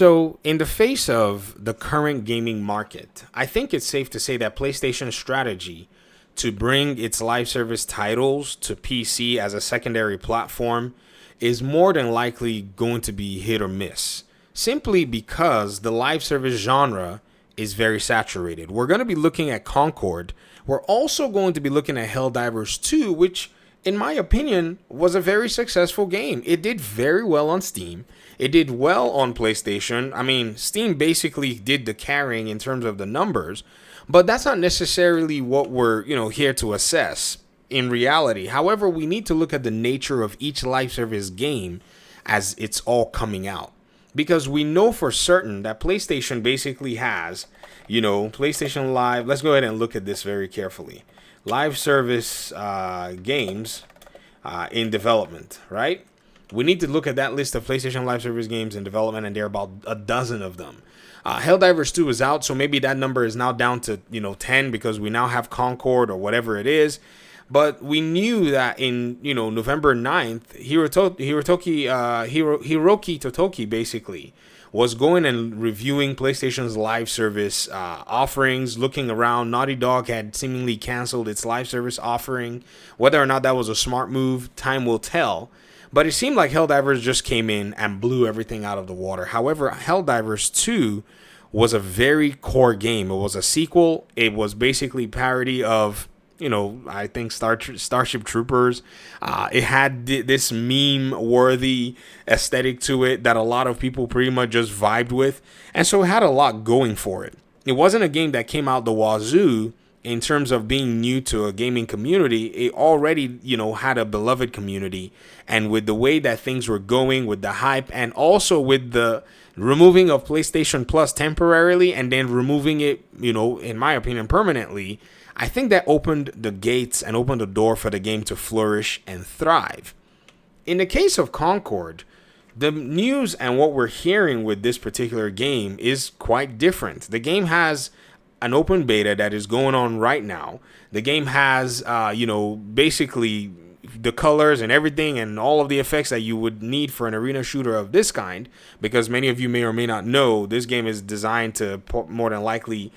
So, in the face of the current gaming market, I think it's safe to say that PlayStation's strategy to bring its live service titles to PC as a secondary platform is more than likely going to be hit or miss, simply because the live service genre is very saturated. We're going to be looking at Concord. We're also going to be looking at Helldivers 2, which, in my opinion, was a very successful game. It did very well on Steam. It did well on PlayStation. I mean, Steam basically did the carrying in terms of the numbers, but that's not necessarily what we're, here to assess in reality. However, we need to look at the nature of each live service game as it's all coming out. Because we know for certain that PlayStation basically has, PlayStation Live. Let's go ahead and look at this very carefully. Live service games in development, right? We need to look at that list of PlayStation Live Service games in development, and there are about a dozen of them. Helldivers 2 is out, so maybe that number is now down to 10 because we now have Concord or whatever it is. But we knew that in November 9th, Hiroki Totoki basically was going and reviewing PlayStation's live service offerings, looking around. Naughty Dog had seemingly canceled its live service offering. Whether or not that was a smart move, time will tell. But it seemed like Helldivers just came in and blew everything out of the water. However, Helldivers 2 was a very core game. It was a sequel. It was basically parody of, I think Starship Troopers. It had this meme-worthy aesthetic to it that a lot of people pretty much just vibed with. And so it had a lot going for it. It wasn't a game that came out the wazoo in terms of being new to a gaming community. It already, had a beloved community. And with the way that things were going, with the hype, and also with the removing of PlayStation Plus temporarily and then removing it, in my opinion, permanently, I think that opened the gates and opened the door for the game to flourish and thrive. In the case of Concord, the news and what we're hearing with this particular game is quite different. The game has an open beta that is going on right now. The game has, basically the colors and everything and all of the effects that you would need for an arena shooter of this kind, because many of you may or may not know this game is designed to more than likely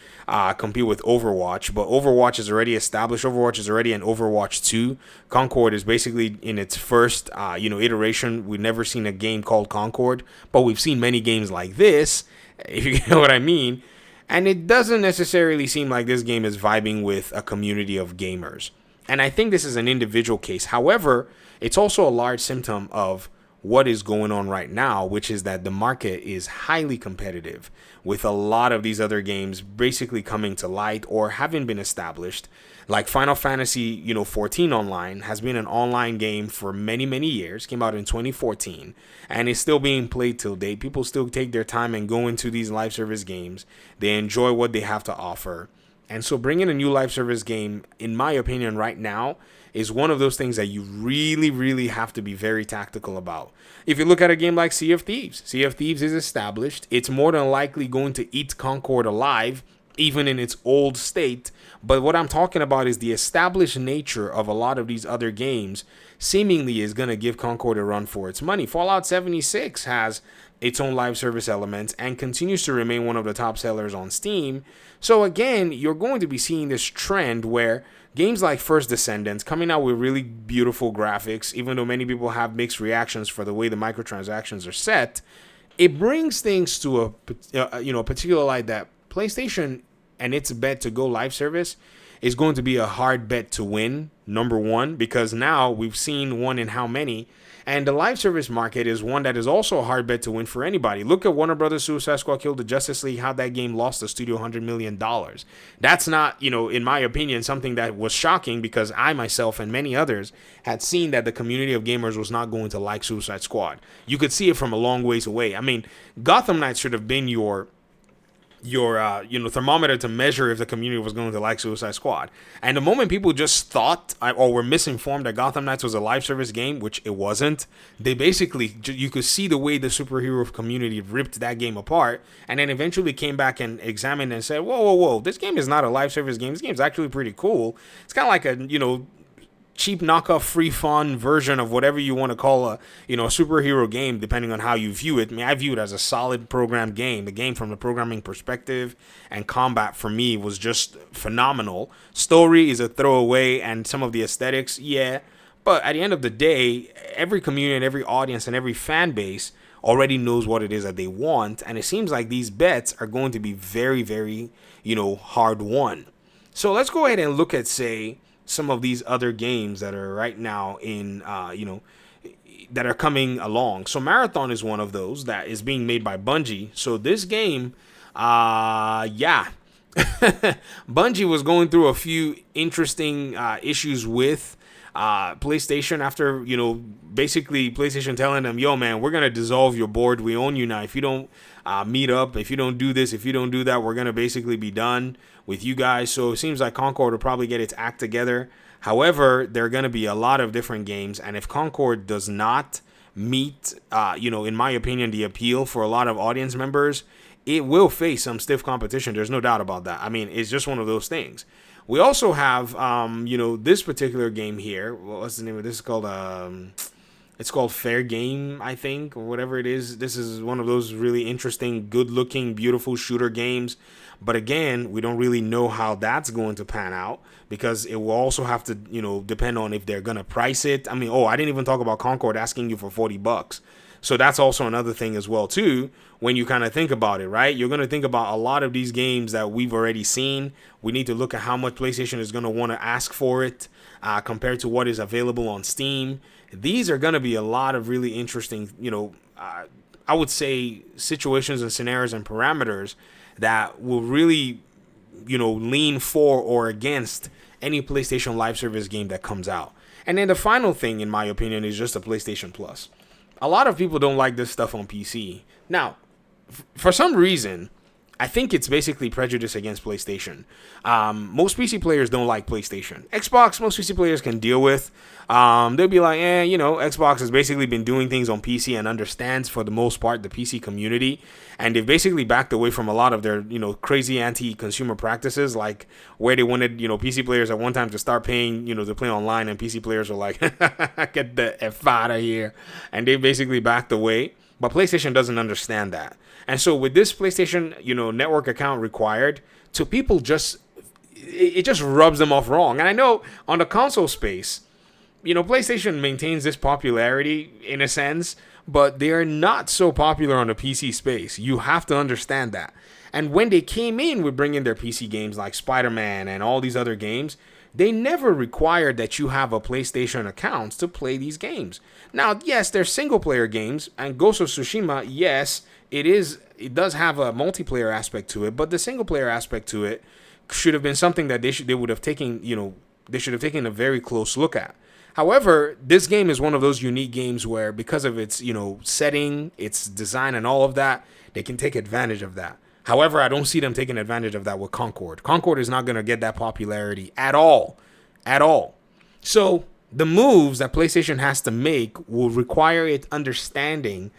compete with Overwatch, but Overwatch is already established. Overwatch is already in Overwatch 2. Concord is basically in its first iteration. We've never seen a game called Concord, but we've seen many games like this, if you know what I mean. And it doesn't necessarily seem like this game is vibing with a community of gamers. And I think this is an individual case. However, it's also a large symptom of what is going on right now, which is that the market is highly competitive with a lot of these other games basically coming to light or having been established. Like Final Fantasy, 14 Online has been an online game for many, many years. Came out in 2014 and is still being played till date. People still take their time and go into these live service games. They enjoy what they have to offer. And so bringing a new live service game, in my opinion, right now, is one of those things that you really, really have to be very tactical about. If you look at a game like Sea of Thieves is established. It's more than likely going to eat Concord alive, even in its old state. But what I'm talking about is the established nature of a lot of these other games seemingly is going to give Concord a run for its money. Fallout 76 has its own live service elements and continues to remain one of the top sellers on Steam. So again, you're going to be seeing this trend where games like First Descendants coming out with really beautiful graphics, even though many people have mixed reactions for the way the microtransactions are set, it brings things to a particular light that PlayStation and its bet to go live service is going to be a hard bet to win, number one, because now we've seen one in how many. And the live service market is one that is also a hard bet to win for anybody. Look at Warner Brothers Suicide Squad Kill the Justice League, how that game lost the studio $100 million. That's not, in my opinion, something that was shocking because I myself and many others had seen that the community of gamers was not going to like Suicide Squad. You could see it from a long ways away. I mean, Gotham Knights should have been your thermometer to measure if the community was going to like Suicide Squad. And the moment people just thought or were misinformed that Gotham Knights was a live service game, which it wasn't, they basically, you could see the way the superhero community ripped that game apart and then eventually came back and examined and said, whoa, this game is not a live service game. This game is actually pretty cool. It's kind of like a, cheap knockoff free fun version of whatever you want to call a a superhero game, depending on how you view it. I mean, I view it as a solid programmed game. The game from the programming perspective and combat for me was just phenomenal. Story is a throwaway, and some of the aesthetics, yeah. But at the end of the day, every community and every audience and every fan base already knows what it is that they want, and it seems like these bets are going to be very, very, hard won. So let's go ahead and look at, say, some of these other games that are right now in, that are coming along. So Marathon is one of those that is being made by Bungie. So this game, yeah. Bungie was going through a few interesting issues with PlayStation after, basically PlayStation telling them, yo, man, we're going to dissolve your board. We own you now. If you don't meet up, if you don't do this, if you don't do that, we're going to basically be done with you guys. So it seems like Concord will probably get its act together. However, there are going to be a lot of different games. And if Concord does not meet, in my opinion, the appeal for a lot of audience members, it will face some stiff competition. There's no doubt about that. I mean, it's just one of those things. We also have, this particular game here. What's the name of this? It's called Fair Game, I think, or whatever it is. This is one of those really interesting, good-looking, beautiful shooter games. But again, we don't really know how that's going to pan out because it will also have to, depend on if they're going to price it. I mean, I didn't even talk about Concord asking you for $40. So that's also another thing as well, too, when you kind of think about it, right? You're going to think about a lot of these games that we've already seen. We need to look at how much PlayStation is going to want to ask for it compared to what is available on Steam. These are going to be a lot of really interesting, I would say situations and scenarios and parameters that will really, lean for or against any PlayStation Live Service game that comes out. And then the final thing, in my opinion, is just a PlayStation Plus. A lot of people don't like this stuff on PC. Now, for some reason, I think it's basically prejudice against PlayStation. Most PC players don't like PlayStation. Xbox, most PC players can deal with. They'll be like, Xbox has basically been doing things on PC and understands, for the most part, the PC community. And they've basically backed away from a lot of their, crazy anti-consumer practices, like where they wanted, PC players at one time to start paying, to play online, and PC players were like, get the F out of here. And they basically backed away. But PlayStation doesn't understand that. And so with this PlayStation, network account required, to people it just rubs them off wrong. And I know on the console space, PlayStation maintains this popularity in a sense, but they are not so popular on the PC space. You have to understand that. And when they came in with bringing their PC games like Spider-Man and all these other games, they never required that you have a PlayStation account to play these games. Now, yes, they're single-player games, and Ghost of Tsushima, yes, it does have a multiplayer aspect to it, but the single-player aspect to it should have been something that they would have taken, they should have taken a very close look at. However, this game is one of those unique games where, because of its, setting, its design, and all of that, they can take advantage of that. However, I don't see them taking advantage of that with Concord. Concord is not going to get that popularity at all. At all. So the moves that PlayStation has to make will require it understanding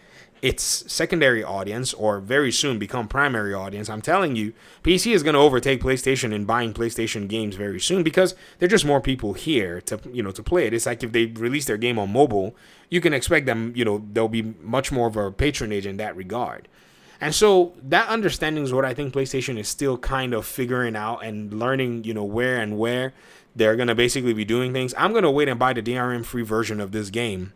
its secondary audience, or very soon become primary audience. I'm telling you, PC is going to overtake PlayStation in buying PlayStation games very soon, because there are just more people here to play it. It's like if they release their game on mobile, you can expect them, there'll be much more of a patronage in that regard. And so that understanding is what I think PlayStation is still kind of figuring out and learning, where they're going to basically be doing things. I'm going to wait and buy the DRM-free version of this game,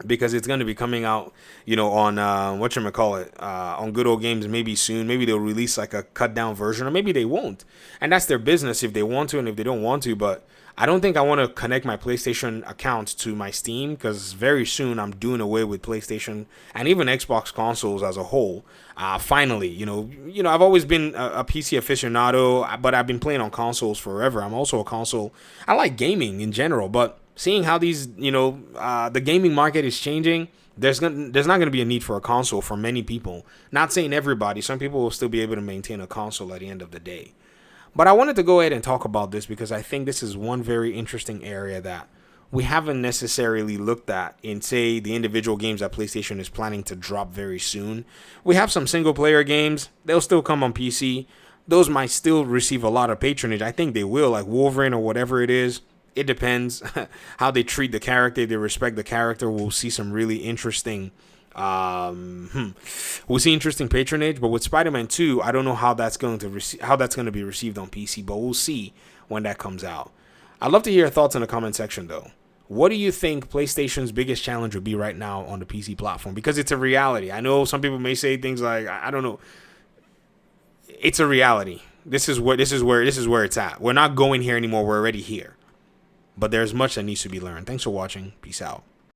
because it's going to be coming out, on, on Good Old Games maybe soon. Maybe they'll release like a cut down version, or maybe they won't. And that's their business if they want to and if they don't want to. But I don't think I want to connect my PlayStation account to my Steam, because very soon I'm doing away with PlayStation and even Xbox consoles as a whole. Finally, I've always been a PC aficionado, but I've been playing on consoles forever. I'm also a console. I like gaming in general, but seeing how these, the gaming market is changing, there's not going to be a need for a console for many people. Not saying everybody. Some people will still be able to maintain a console at the end of the day. But I wanted to go ahead and talk about this because I think this is one very interesting area that we haven't necessarily looked at in, say, the individual games that PlayStation is planning to drop very soon. We have some single-player games. They'll still come on PC. Those might still receive a lot of patronage. I think they will, like Wolverine or whatever it is. It depends how they treat the character. They respect the character. We'll see some really interesting. We'll see interesting patronage. But with Spider-Man 2, I don't know how that's going to be received on PC. But we'll see when that comes out. I'd love to hear your thoughts in the comment section, though. What do you think PlayStation's biggest challenge would be right now on the PC platform? Because it's a reality. I know some people may say things like, I don't know. It's a reality. This is where it's at. We're not going here anymore. We're already here. But there's much that needs to be learned. Thanks for watching. Peace out.